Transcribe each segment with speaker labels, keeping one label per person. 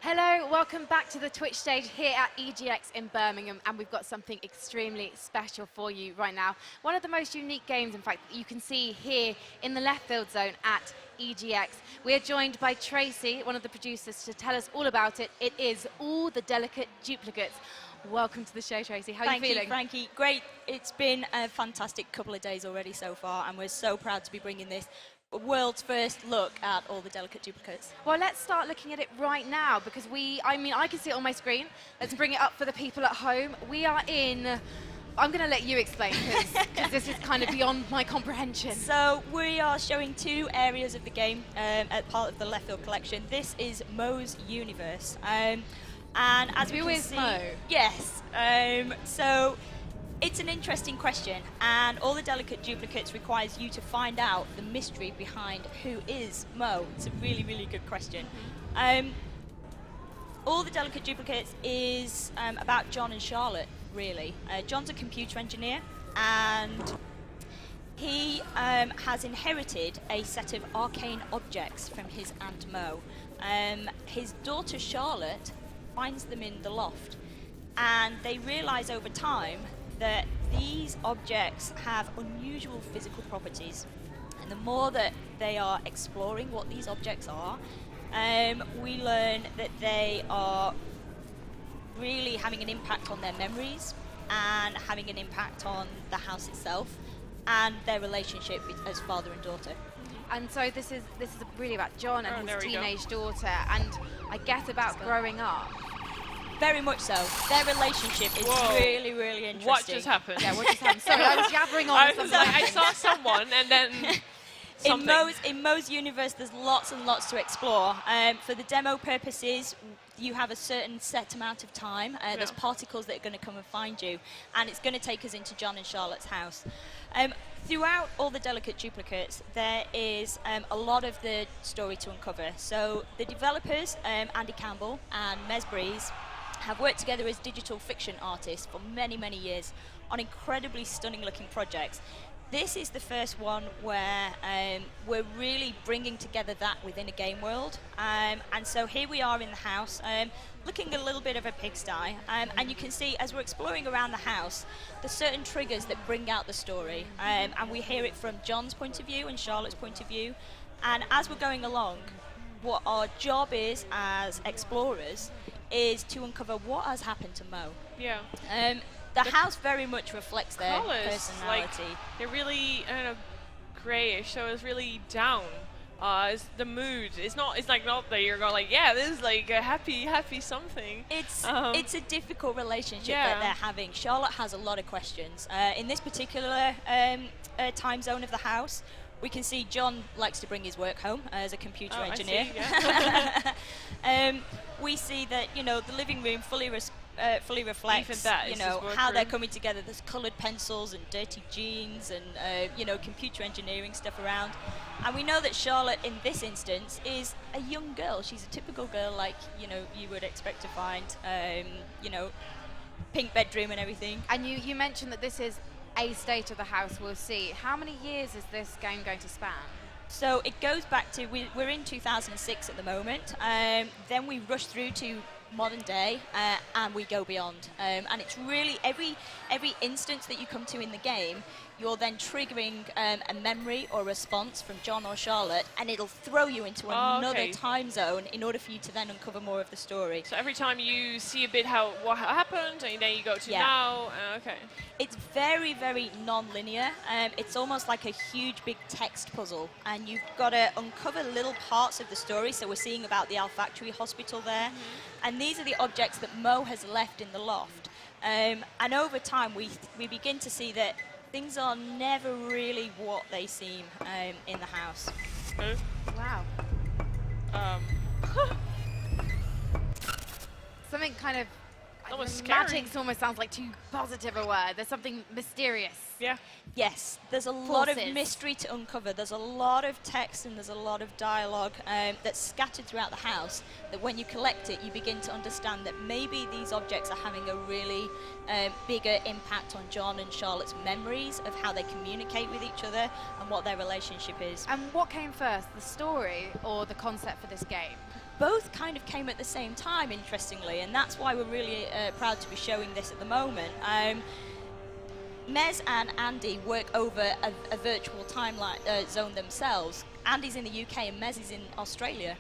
Speaker 1: Hello, welcome back to the Twitch stage here at EGX in Birmingham, and we've got something extremely special for you right now. One of the most unique games, in fact, that you can see here in the left field zone at EGX. We are joined by Tracy, one of the producers, to tell us all about it. It is All the Delicate Duplicates. Welcome to the show, Tracy. How are you feeling?
Speaker 2: Thank you, Frankie. Great. It's been a fantastic couple of days already so far, and we're so proud to be bringing this world's first look at All the Delicate Duplicates.
Speaker 1: Well, let's start looking at it right now because I can see it on my screen. Let's bring it up for the people at home. We are in, I'm going to let you explain because this is kind of beyond my comprehension.
Speaker 2: So we are showing two areas of the game as part of the left field collection. This is Mo's universe. And as we can see, Mo? Yes. So it's an interesting question, and All the Delicate Duplicates requires you to find out the mystery behind who is Mo. It's a really, really good question. All the Delicate Duplicates is about John and Charlotte, really. John's a computer engineer, and he has inherited a set of arcane objects from his Aunt Mo. His daughter Charlotte finds them in the loft, and they realize over time that these objects have unusual physical properties. And the more that they are exploring what these objects are, we learn that they are really having an impact on their memories and having an impact on the house itself and their relationship as father and daughter.
Speaker 1: And so this is really about John and his teenage daughter, and I guess about growing up.
Speaker 2: Very much so. Their relationship is really, really interesting.
Speaker 3: What just happened?
Speaker 1: Yeah, what just happened? Sorry, I was jabbering on something.
Speaker 3: I saw someone and then something.
Speaker 2: In Mo's universe, there's lots and lots to explore. For the demo purposes, you have a certain set amount of time. There's particles that are going to come and find you, and it's going to take us into John and Charlotte's house. Throughout All the Delicate Duplicates, there is a lot of the story to uncover. So the developers, Andy Campbell and Mez Breeze, have worked together as digital fiction artists for many, many years on incredibly stunning looking projects. This is the first one where we're really bringing together that within a game world. And so here we are in the house, looking a little bit of a pigsty. And you can see as we're exploring around the house, there's certain triggers that bring out the story. And we hear it from John's point of view and Charlotte's point of view. And as we're going along, what our job is as explorers is to uncover what has happened to Mo.
Speaker 3: Yeah.
Speaker 2: The house very much reflects their personality.
Speaker 3: Like, they're really, I don't know, grayish, so it's really down. It's the mood. It's not that you're going like, yeah, this is like a happy something.
Speaker 2: It's a difficult relationship that they're having. Charlotte has a lot of questions. In this particular time zone of the house, we can see John likes to bring his work home as a computer engineer.
Speaker 3: I see, yeah.
Speaker 2: We see that the living room fully reflects how they're coming together. There's coloured pencils and dirty jeans and computer engineering stuff around. And we know that Charlotte in this instance is a young girl. She's a typical girl like you would expect to find. Pink bedroom and everything.
Speaker 1: And you mentioned that this is a state of the house we'll see. How many years is this game going to span?
Speaker 2: So it goes back to, we're in 2006 at the moment, then we rush through to modern day and we go beyond. And it's really, every instance that you come to in the game, you're then triggering a memory or response from John or Charlotte, and it'll throw you into another time zone in order for you to then uncover more of the story.
Speaker 3: So every time you see a bit what happened, and then you go to now, okay.
Speaker 2: It's very, very non-linear. It's almost like a huge, big text puzzle, and you've got to uncover little parts of the story. So we're seeing about the Olfactory Hospital there, and these are the objects that Mo has left in the loft. And over time, we begin to see that things are never really what they seem in the house.
Speaker 1: Wow. Something kind of,
Speaker 3: Almost scary.
Speaker 1: Magic almost sounds like too positive a word. There's something mysterious.
Speaker 3: Yeah.
Speaker 2: Yes, there's a lot of
Speaker 1: Forces.
Speaker 2: mystery to uncover. There's a lot of text and there's a lot of dialogue that's scattered throughout the house, that when you collect it, you begin to understand that maybe these objects are having a really bigger impact on John and Charlotte's memories of how they communicate with each other and what their relationship is.
Speaker 1: And what came first, the story or the concept for this game?
Speaker 2: Both kind of came at the same time, interestingly, and that's why we're really proud to be showing this at the moment. Mez and Andy work over a virtual timeline zone themselves. Andy's in the UK and Mez is in Australia.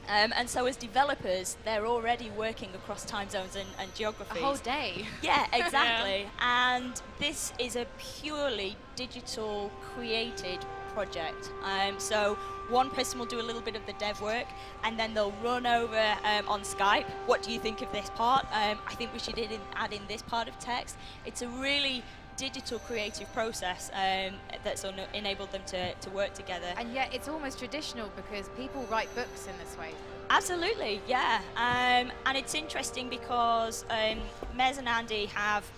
Speaker 2: And so as developers, they're already working across time zones and geographies.
Speaker 1: A whole day.
Speaker 2: Yeah, exactly. And this is a purely digital created project. So one person will do a little bit of the dev work and then they'll run over on Skype. What do you think of this part? I think we should add in this part of text. It's a really digital creative process that's enabled them to work together.
Speaker 1: And yet it's almost traditional because people write books in this way.
Speaker 2: Absolutely, yeah. And it's interesting because Mez and Andy have,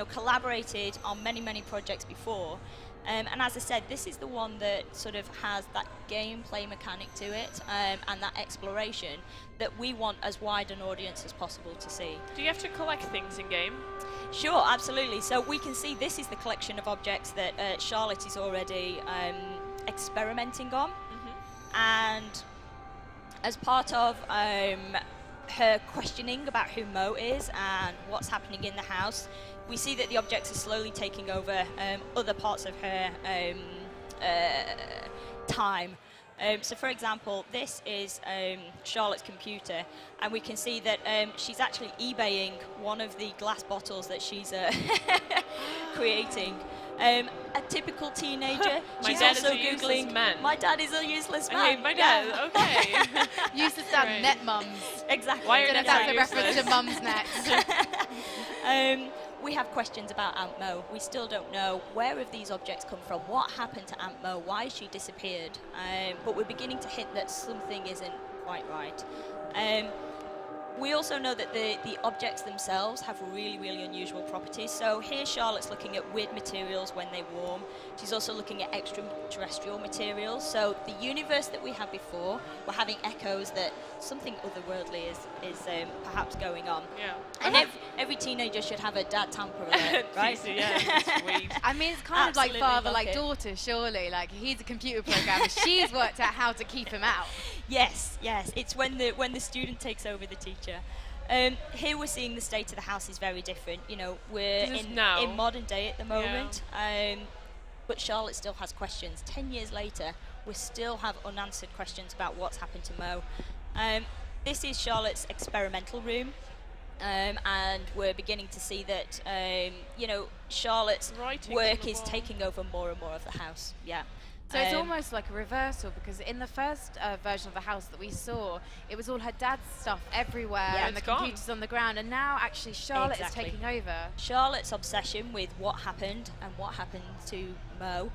Speaker 2: collaborated on many, many projects before. And as I said, this is the one that sort of has that gameplay mechanic to it and that exploration that we want as wide an audience as possible to see.
Speaker 3: Do you have to collect things in game?
Speaker 2: Sure, absolutely. So we can see this is the collection of objects that Charlotte is already experimenting on. And as part of her questioning about who Mo is and what's happening in the house, we see that the objects are slowly taking over other parts of her time. So for example, this is Charlotte's computer, and we can see that she's actually eBaying one of the glass bottles that she's creating. A typical teenager.
Speaker 3: My
Speaker 2: She's
Speaker 3: dad
Speaker 2: also
Speaker 3: is a useless
Speaker 2: googling.
Speaker 3: man.
Speaker 2: My dad is a useless
Speaker 3: I
Speaker 2: man.
Speaker 3: hate my dad. Okay.
Speaker 1: Used to sound
Speaker 3: Right.
Speaker 1: net mums.
Speaker 2: Exactly.
Speaker 3: Why are
Speaker 1: Don't know if
Speaker 3: nets
Speaker 1: that's a
Speaker 3: useless?
Speaker 1: reference to mum's nets.
Speaker 2: We have questions about Aunt Mo. We still don't know where have these objects come from, what happened to Aunt Mo, why she disappeared. But we're beginning to hint that something isn't quite right. We also know that the objects themselves have really, really unusual properties. So here Charlotte's looking at weird materials when they warm. She's also looking at extraterrestrial materials. So the universe that we had before, we're having echoes that something otherworldly is perhaps going on.
Speaker 3: Yeah.
Speaker 2: And every teenager should have a dad tamper alert, right?
Speaker 3: Yeah, sweet.
Speaker 1: I mean, it's kind of like
Speaker 2: Absolutely
Speaker 1: father,
Speaker 2: love
Speaker 1: like
Speaker 2: it.
Speaker 1: daughter, surely. Like, he's a computer programmer. She's worked out how to keep him out.
Speaker 2: Yes. It's when the student takes over the teacher. Here we're seeing the state of the house is very different. We're
Speaker 3: This is
Speaker 2: in
Speaker 3: now.
Speaker 2: modern day at the moment. But Charlotte still has questions. 10 years later, we still have unanswered questions about what's happened to Mo. This is Charlotte's experimental room. And we're beginning to see that, Charlotte's
Speaker 3: Writing
Speaker 2: work
Speaker 3: on the
Speaker 2: is
Speaker 3: wall.
Speaker 2: taking over more and more of the house. Yeah.
Speaker 1: So it's almost like a reversal, because in the first version of the house that we saw, it was all her dad's stuff everywhere
Speaker 2: Yeah,
Speaker 1: and the
Speaker 3: it's gone.
Speaker 1: computers on the ground, and now actually Charlotte
Speaker 2: Exactly.
Speaker 1: is taking over.
Speaker 2: Charlotte's obsession with what happened and what happened to Mo,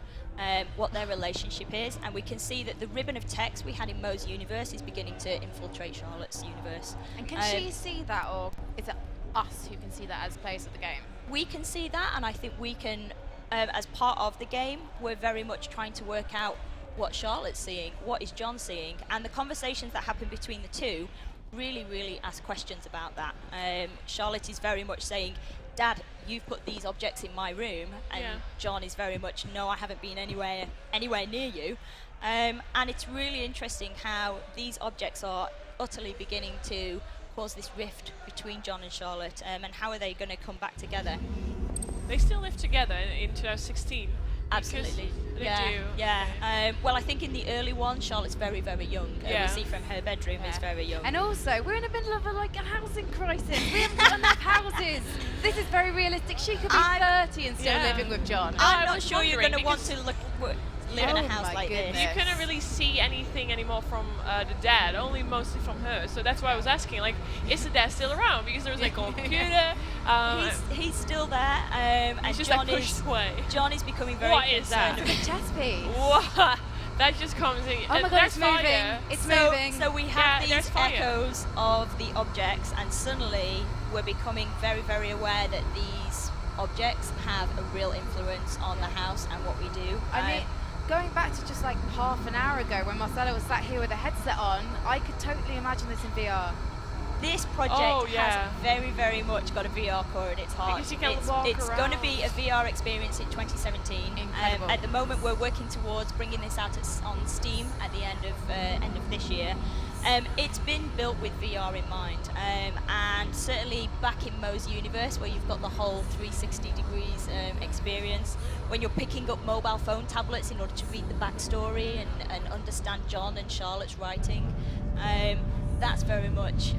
Speaker 2: what their relationship is, and we can see that the ribbon of text we had in Mo's universe is beginning to infiltrate Charlotte's universe.
Speaker 1: And can she see that, or is it us who can see that as players of the game?
Speaker 2: We can see that, and I think we can, as part of the game, we're very much trying to work out what Charlotte's seeing, what is John seeing, and the conversations that happen between the two really, really ask questions about that. Charlotte is very much saying, Dad, you've put these objects in my room, and
Speaker 3: Yeah.
Speaker 2: John is very much, no, I haven't been anywhere near you. And it's really interesting how these objects are utterly beginning to cause this rift between John and Charlotte, and how are they going to come back together?
Speaker 3: They still live together in 2016.
Speaker 2: Absolutely.
Speaker 3: They
Speaker 2: Yeah,
Speaker 3: do.
Speaker 2: yeah. Well, I think in the early one, Charlotte's very, very young.
Speaker 3: Yeah.
Speaker 2: We see from her bedroom is very young.
Speaker 1: And also, we're in the middle of a housing crisis. We haven't got enough houses. This is very realistic. She could be 30 and still
Speaker 3: Yeah.
Speaker 1: living with John.
Speaker 3: I
Speaker 2: I'm not
Speaker 3: was
Speaker 2: sure you're going to
Speaker 3: wondering
Speaker 2: want to live in
Speaker 1: Oh
Speaker 2: a house
Speaker 1: my
Speaker 2: like
Speaker 1: goodness.
Speaker 2: this.
Speaker 3: You couldn't really see anything anymore from the dad, only mostly from her. So that's why I was asking, like, is the dad still around? Because there was like a computer.
Speaker 2: He's still there, and
Speaker 3: he's just
Speaker 2: John
Speaker 3: like pushed away.
Speaker 2: John is becoming very
Speaker 3: What is that?
Speaker 2: concerned.
Speaker 1: It's a big chess piece.
Speaker 3: What? that just comes in.
Speaker 1: Oh my God,
Speaker 3: there's
Speaker 1: it's moving.
Speaker 3: fire.
Speaker 1: It's moving.
Speaker 2: So we have
Speaker 3: Yeah, there's
Speaker 2: these
Speaker 3: fire.
Speaker 2: echoes of the objects, and suddenly we're becoming very, very aware that these objects have a real influence on the house and what we do.
Speaker 1: I mean, going back to just like half an hour ago when Marcelo was sat here with a headset on, I could totally imagine this in VR.
Speaker 2: This project has very, very much got a VR core in its heart.
Speaker 3: Because you can walk
Speaker 2: It's going to
Speaker 3: around.
Speaker 2: be a VR experience in 2017.
Speaker 1: Incredible.
Speaker 2: At the moment, we're working towards bringing this out on Steam at the end of this year. It's been built with VR in mind, and certainly back in Mo's universe, where you've got the whole 360 degrees experience, when you're picking up mobile phone tablets in order to read the backstory and understand John and Charlotte's writing. That's very much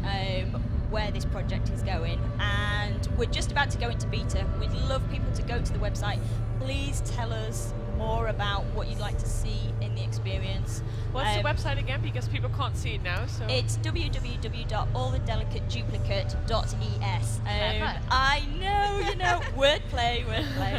Speaker 2: where this project is going, and we're just about to go into beta. We'd love people to go to the website. Please tell us more about what you'd like to see in the experience.
Speaker 3: What's the website again? Because people can't see it now. So
Speaker 2: It's www.alldelicateduplicates.es. I know, wordplay.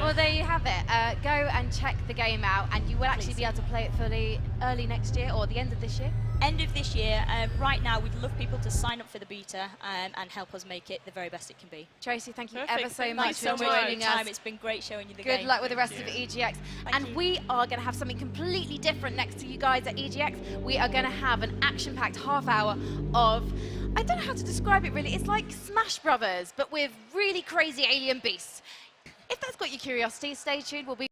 Speaker 1: Well, there you have it. Go and check the game out, and you will actually
Speaker 2: Please.
Speaker 1: be able to play it fully early next year or the end of this year.
Speaker 2: End of this year. Right now, we'd love people to sign up for the beta and help us make it the very best it can be.
Speaker 1: Tracy, thank you
Speaker 3: Perfect.
Speaker 1: ever so
Speaker 3: Thank
Speaker 1: much
Speaker 3: you
Speaker 1: for
Speaker 3: so much.
Speaker 1: joining
Speaker 2: Time.
Speaker 1: us.
Speaker 2: It's been great showing you the
Speaker 1: Good
Speaker 2: game.
Speaker 1: luck with the rest
Speaker 3: Thank
Speaker 1: of
Speaker 3: you.
Speaker 1: EGX.
Speaker 2: Thank
Speaker 1: And
Speaker 2: you.
Speaker 1: we are going to have something completely different next to you guys at EGX. We are going to have an action-packed half hour of, I don't know how to describe it really, it's like Smash Brothers, but with really crazy alien beasts. If that's got your curiosity, stay tuned. We'll be